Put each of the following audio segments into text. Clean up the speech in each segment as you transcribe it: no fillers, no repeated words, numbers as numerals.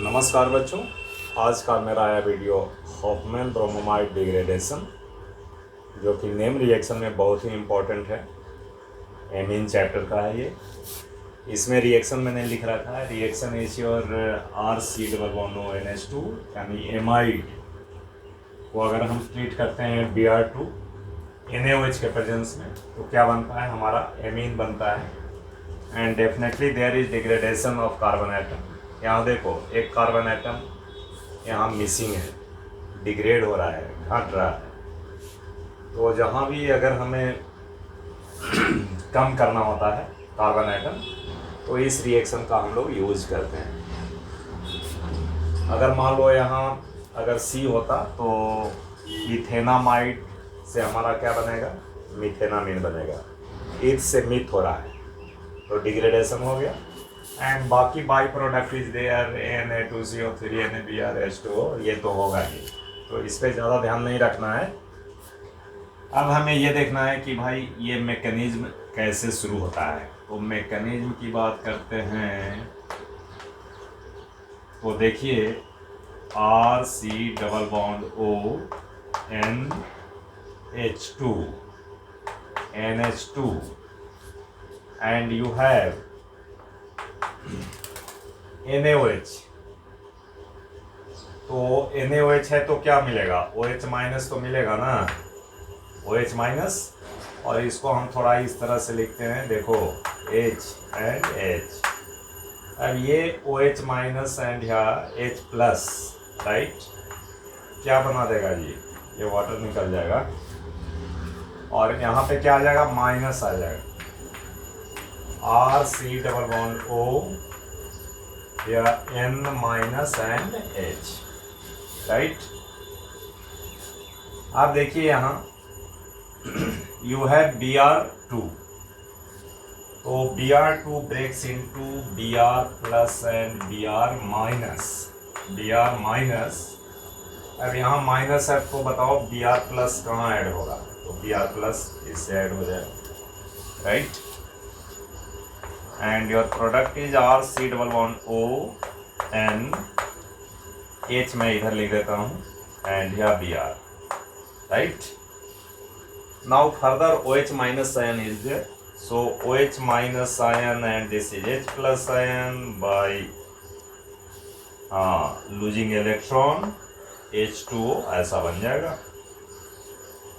नमस्कार बच्चों, आज का मेरा आया वीडियो हॉफमैन ब्रोमोमाइड डिग्रेडेशन, जो कि नेम रिएक्शन में बहुत ही इम्पोर्टेंट है। एमीन चैप्टर का है ये। इसमें रिएक्शन मैंने लिख रखा है, रिएक्शन इज योर RC≡NH2 यानी एमाइड को अगर हम ट्रीट करते हैं Br2 NaOH के प्रेजेंस में तो क्या बनता है, हमारा एमीन बनता है। And definitely there is degradation of carbon atom. यहाँ देखो, एक कार्बन एटम यहाँ मिसिंग है, डिग्रेड हो रहा है, घट रहा है। तो जहाँ भी अगर हमें कम करना होता है कार्बन एटम, तो इस रिएक्शन का हम लोग यूज करते हैं। अगर मान लो यहाँ अगर C होता तो इथेनामाइड से हमारा क्या बनेगा, मिथेनामीन बनेगा। इथ से मिथ हो रहा है तो डिग्रेडेशन हो गया। एंड बाकी by product is there Na2CO3 NaBrH2O, ये तो होगा ही, तो इस पर ज़्यादा ध्यान नहीं रखना है। अब हमें ये देखना है कि भाई ये मैकेनिज्म कैसे शुरू होता है। तो मैकेनिज्म की बात करते हैं तो देखिए, RC≡ONH2 and you have NaOH। तो NaOH है तो क्या मिलेगा, OH माइनस तो मिलेगा ना, OH माइनस। और इसको हम थोड़ा इस तरह से लिखते हैं, देखो H एंड H। अब ये OH माइनस एंड यहाँ H प्लस, राइट, क्या बना देगा जी, ये वाटर निकल जाएगा और यहाँ पे क्या आ जाएगा, माइनस आ जाएगा। RC≡O या N minus and H, right. आप देखिए यहाँ यू हैव Br2, तो Br2 breaks into Br plus and Br minus. अब यहाँ माइनस है तो बताओ Br प्लस कहाँ ऐड होगा, तो Br प्लस इससे ऐड हो जाएगा, right. And your product is RC≡O N H, मैं इधर लिख देता हूँ, एंड या Br, right. Now further OH minus ion is there, so OH minus ion and this is H plus ion by losing electron H2O, ऐसा बन जाएगा।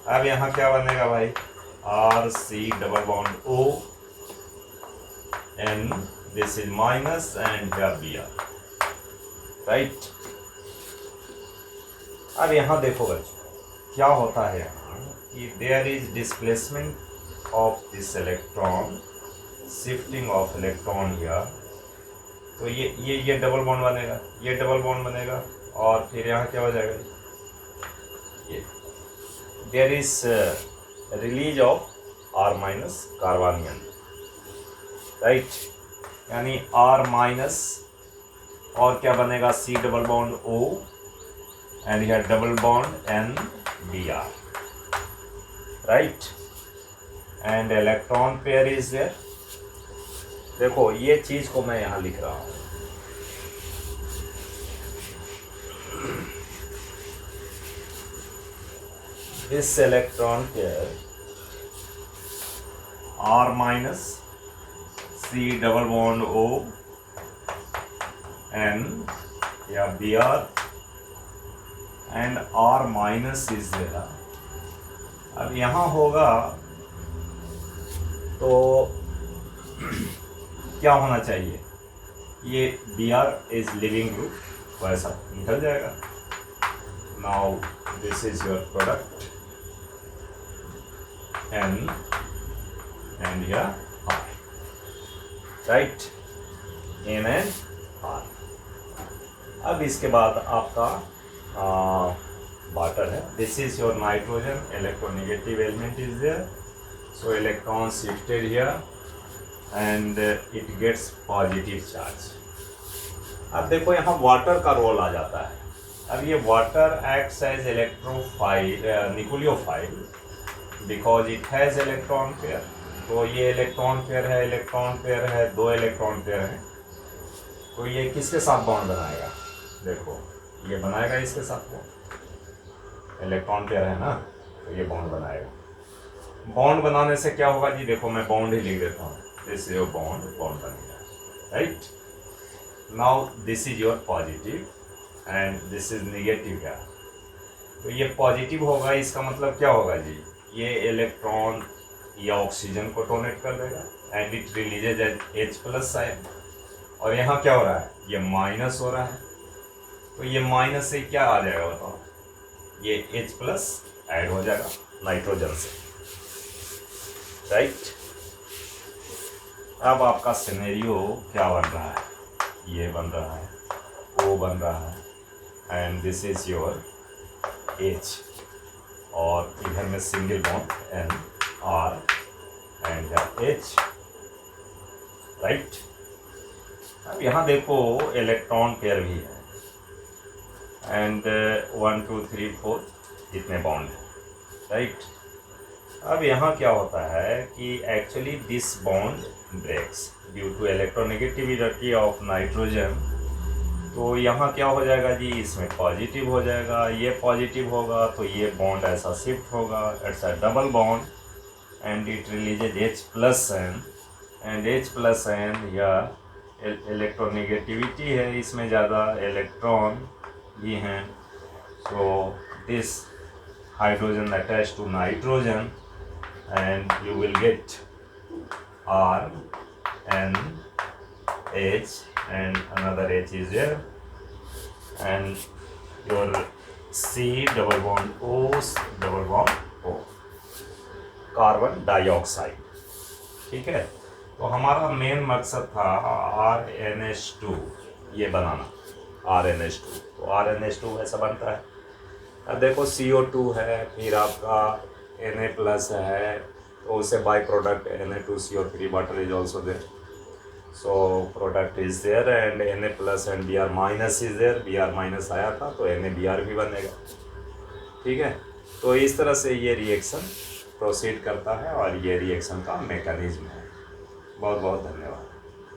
अब यहाँ क्या बनेगा भाई, RC≡O N, this is minus and here Br, right। अब यहाँ देखो बच्चों क्या होता है यहाँ कि there is displacement of this electron, shifting of electron here। तो ये डबल बॉन्ड बनेगा, ये डबल बॉन्ड बनेगा और फिर यहाँ क्या हो जाएगा, ये there is release of R minus carbanion, right. यानी R माइनस और क्या बनेगा, C≡O एंड यह double bond N Br, right. And electron pair is there. देखो ये चीज को मैं यहां लिख रहा हूं, this electron pair R minus C≡O N या Br and R minus is there. अब यहाँ होगा तो क्या होना चाहिए, ये Br इज लिविंग ग्रुप, वैसा निकल जाएगा। Now this is your product N and या R, right, N and R। अब इसके बाद आपका वाटर है, this is your nitrogen, electronegative element is there, so electron shifted here and it gets positive charge. अब देखो यहाँ वाटर का रोल आ जाता है। अब ये water acts as electrophile, nucleophile, because it has electron pair. तो ये इलेक्ट्रॉन पेयर है, दो इलेक्ट्रॉन पेयर हैं, तो ये किसके साथ बॉन्ड बनाएगा, देखो ये बनाएगा इसके साथ में, इलेक्ट्रॉन पेयर है ना, तो ये बॉन्ड बनाएगा। बॉन्ड बनाने से क्या होगा जी, देखो मैं बॉन्ड ही लिख देता हूँ, this is your bond, bond बनेगा, right. Now this is your positive and this is negative है, तो ये पॉजिटिव होगा, इसका मतलब क्या होगा जी, ये इलेक्ट्रॉन या ऑक्सीजन को डोनेट कर देगा and it releases H plus sign, और यहाँ क्या हो रहा है, ये माइनस हो रहा है, तो ये माइनस से क्या आ जाएगा बताओ, ये H प्लस ऐड हो जाएगा नाइट्रोजन से, राइट। अब आपका सिनेरियो क्या बन रहा है, ये बन रहा है, O बन रहा है and this is your H, और इधर में single bond N R and H, right. अब यहाँ देखो इलेक्ट्रॉन पेयर भी है एंड 1 2 3 4 इतने बॉन्ड है, राइट। अब यहाँ क्या होता है कि actually this bond breaks due to electronegativity of nitrogen, तो यहाँ क्या हो जाएगा जी, इसमें पॉजिटिव हो जाएगा, ये पॉजिटिव होगा तो ये बॉन्ड ऐसा शिफ्ट होगा, it's a double bond and it releases H plus N, and H plus N या इलेक्ट्रोनेगेटिविटी है, इसमें ज़्यादा इलेक्ट्रॉन भी हैं, so this hydrogen attached to nitrogen and you will get R N H and another H is there and your C double bond O double bond O, carbon dioxide, ठीक है। तो हमारा main मकसद था RnH2 ये बनाना, RnH2, तो RnH2 ऐसा बनता है। अब देखो CO2 है, फिर आपका Na प्लस है, तो उससे byproduct Na2CO3 water is also there, so product is there and Na plus and Br minus is there, Br minus आया था तो NaBr भी बनेगा, ठीक है। तो इस तरह से ये रिएक्शन प्रोसीड करता है और ये रिएक्शन का मैकेनिज्म है। बहुत बहुत धन्यवाद।